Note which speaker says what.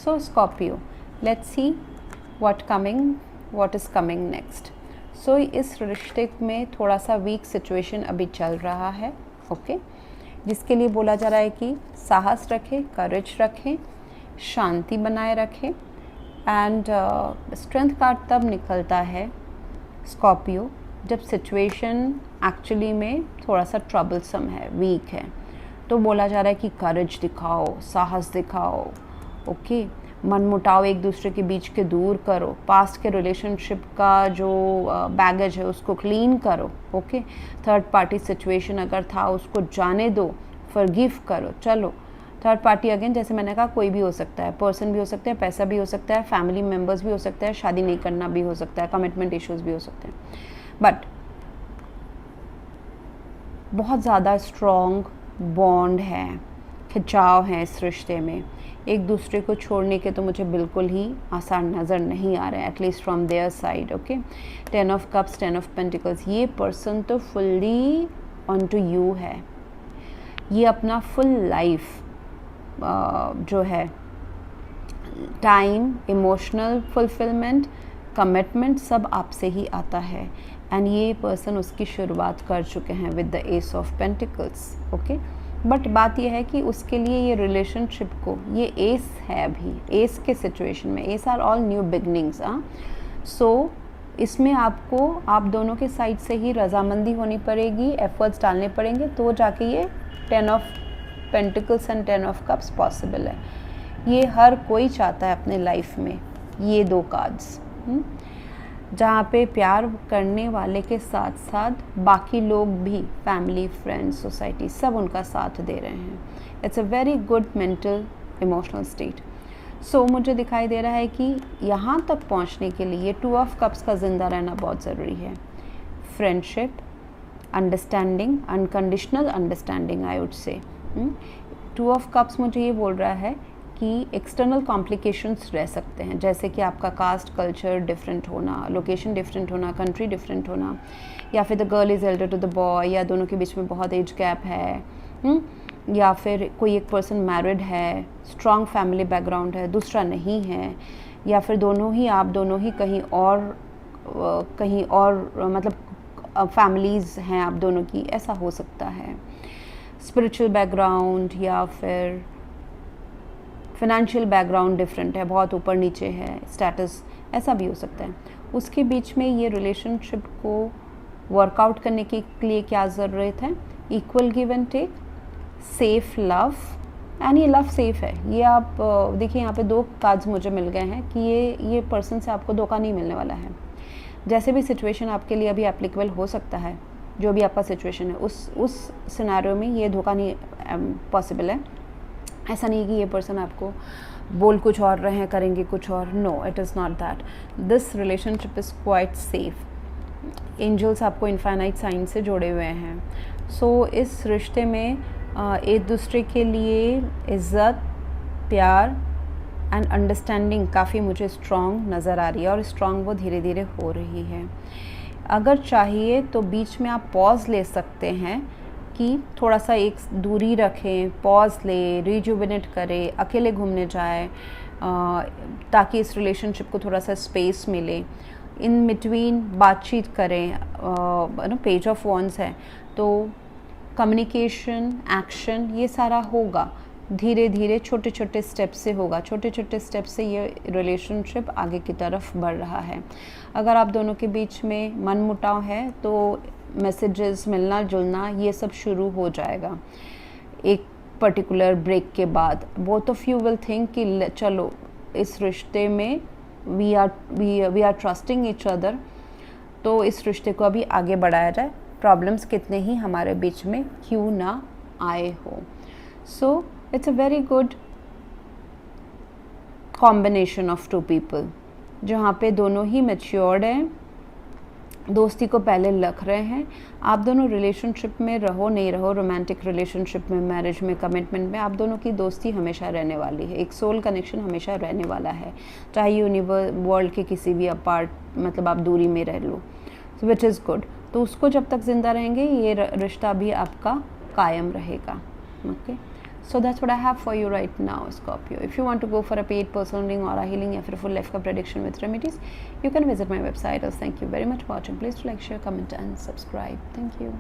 Speaker 1: So Scorpio, let's see what is coming next. So इस रिश्ते में थोड़ा सा वीक सिचुएशन अभी चल रहा है, ओके, जिसके लिए बोला जा रहा है कि साहस रखें, करेज रखें, शांति बनाए रखें। एंड स्ट्रेंथ कार्ड तब निकलता है स्कॉर्पियो जब सिचुएशन एक्चुअली में थोड़ा सा ट्रबलसम है, वीक है, तो बोला जा रहा है कि करेज दिखाओ, साहस दिखाओ, ओके, मनमुटाव एक दूसरे के बीच के दूर करो, पास्ट के रिलेशनशिप का जो बैगेज है उसको क्लीन करो, ओके, थर्ड पार्टी सिचुएशन अगर था उसको जाने दो, फॉरगिव करो। चलो, थर्ड पार्टी अगेन जैसे मैंने कहा कोई भी हो सकता है, पर्सन भी हो सकता है, पैसा भी हो सकता है, फैमिली मेम्बर्स भी हो सकता है, शादी नहीं करना भी हो सकता है, कमिटमेंट इश्यूज भी हो सकते हैं, बट बहुत ज़्यादा स्ट्रॉन्ग बॉन्ड है, खिंचाव है इस रिश्ते में। एक दूसरे को छोड़ने के तो मुझे बिल्कुल ही आसान नज़र नहीं आ रहा है, at least from their side, okay. 10 of cups, 10 of pentacles, ये पर्सन तो फुल्ली ऑन टू यू है। ये अपना फुल लाइफ जो है, टाइम, इमोशनल फुलफिलमेंट, कमिटमेंट सब आपसे ही आता है। एंड ये पर्सन उसकी शुरुआत कर चुके हैं with the S of pentacles, okay. But बात यह है कि उसके लिए ये रिलेशनशिप को, ये एस है अभी, एस के सिचुएशन में, ace are all new beginnings, so इसमें आपको आप दोनों के साइड से ही रजामंदी होनी पड़ेगी, एफर्ट्स डालने पड़ेंगे, तो जाके ये 10 of pentacles and 10 of cups possible है। ये हर कोई चाहता है अपने लाइफ में, ये दो कार्ड्स, जहाँ पे प्यार करने वाले के साथ साथ बाकी लोग भी, फैमिली, फ्रेंड्स, सोसाइटी, सब उनका साथ दे रहे हैं। It's a very good mental emotional state. So मुझे दिखाई दे रहा है कि यहाँ तक पहुँचने के लिए 2 ऑफ कप्स का ज़िंदा रहना बहुत ज़रूरी है। Friendship, understanding, unconditional understanding I would say. 2 of cups मुझे ये बोल रहा है कि एक्सटर्नल कॉम्प्लिकेशंस रह सकते हैं, जैसे कि आपका कास्ट, कल्चर डिफरेंट होना, लोकेशन डिफरेंट होना, कंट्री डिफरेंट होना, या फिर the girl is elder to the boy, या दोनों के बीच में बहुत एज गैप है, या फिर कोई एक पर्सन मैरिड है, स्ट्रॉन्ग फैमिली बैकग्राउंड है, दूसरा नहीं है, या फिर दोनों ही, आप दोनों ही कहीं और मतलब फैमिलीज़ हैं आप दोनों की, ऐसा हो सकता है। स्पिरिचुअल बैकग्राउंड या फिर फिनेंशियल बैकग्राउंड डिफरेंट है, बहुत ऊपर नीचे है स्टेटस, ऐसा भी हो सकता है। उसके बीच में ये रिलेशनशिप को वर्कआउट करने के लिए क्या ज़रूरत है? Equal give and take, safe love, and ये लव सेफ है। ये आप देखिए यहाँ पे 2 कार्ड्स मुझे मिल गए हैं कि ये पर्सन से आपको धोखा नहीं मिलने वाला है। जैसे भी सिचुएशन आपके लिए अभी एप्लीकेबल हो सकता है, जो भी आपका सिचुएशन है, उस सिनेरियो में ये धोखा नहीं पॉसिबल है। ऐसा नहीं कि ये पर्सन आपको बोल कुछ और रहे हैं, करेंगे कुछ और, no, it is not that. This relationship is quite safe. Angels आपको इनफाइनाइट साइन से जोड़े हुए हैं। सो इस रिश्ते में एक दूसरे के लिए इज़्ज़त, प्यार एंड अंडरस्टैंडिंग काफ़ी मुझे स्ट्रॉन्ग नज़र आ रही है, और स्ट्रॉन्ग वो धीरे धीरे हो रही है। अगर चाहिए तो बीच में आप पॉज ले सकते हैं कि थोड़ा सा एक दूरी रखें, पॉज ले, रिजुविनेट करें, अकेले घूमने जाए, ताकि इस रिलेशनशिप को थोड़ा सा स्पेस मिले। इन बिटवीन बातचीत करें, पेज ऑफ वॉन्ड्स है, तो कम्युनिकेशन, एक्शन, ये सारा होगा धीरे धीरे, छोटे छोटे स्टेप से होगा। छोटे छोटे स्टेप से ये रिलेशनशिप आगे की तरफ बढ़ रहा है। अगर आप दोनों के बीच में मनमुटाव है तो मैसेजेस, मिलना जुलना, ये सब शुरू हो जाएगा एक पर्टिकुलर ब्रेक के बाद। Both of you will think कि चलो इस रिश्ते में we are trusting each other, तो इस रिश्ते को अभी आगे बढ़ाया जाए, प्रॉब्लम्स कितने ही हमारे बीच में क्यों ना आए हो। So it's a very good combination of 2 people, जहाँ पे दोनों ही मैच्योर्ड हैं, दोस्ती को पहले रख रहे हैं। आप दोनों रिलेशनशिप में रहो नहीं रहो, रोमांटिक रिलेशनशिप में, मैरिज में, कमिटमेंट में, आप दोनों की दोस्ती हमेशा रहने वाली है। एक सोल कनेक्शन हमेशा रहने वाला है, चाहे यूनिवर्स वर्ल्ड के किसी भी मतलब आप दूरी में रह लो, विच इज़ गुड। तो उसको जब तक ज़िंदा रहेंगे ये रिश्ता भी आपका कायम रहेगा। Okay, So that's what I have for you right now, Scorpio. If you want to go for a paid personal reading or a healing या फिर full life का prediction with remedies, you can visit my website. Thank you very much for watching. Please like, share, comment and subscribe. Thank you.